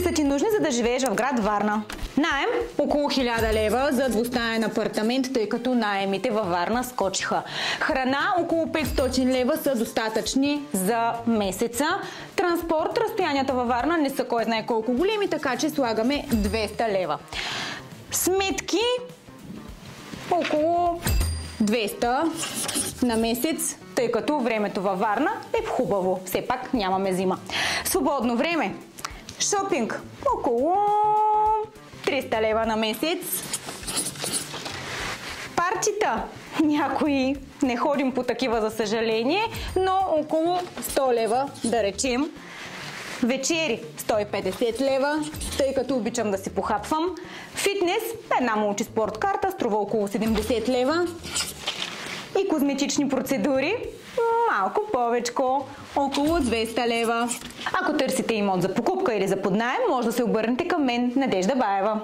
са ти нужни, за да живееш в град Варна? Наем около 1000 лева за двустаен апартамент, тъй като наемите във Варна скочиха. Храна около 500 лева са достатъчни за месеца. Транспорт, разстоянията във Варна не са кой знае колко големи, така че слагаме 200 лева. Сметки около 200 на месец, тъй като времето във Варна е хубаво. Все пак нямаме зима. Свободно време. Шопинг около 300 лева на месец. Партита. Някои не ходим по такива, за съжаление, но около 100 лева, да речем. Вечери 150 лева, тъй като обичам да си похапвам. Фитнес, една мултиспорт карта, струва около 70 лева. И козметични процедури, малко повечко, около 200 лева. Ако търсите имот за покупка или за поднаем, може да се обърнете към мен, Надежда Баева.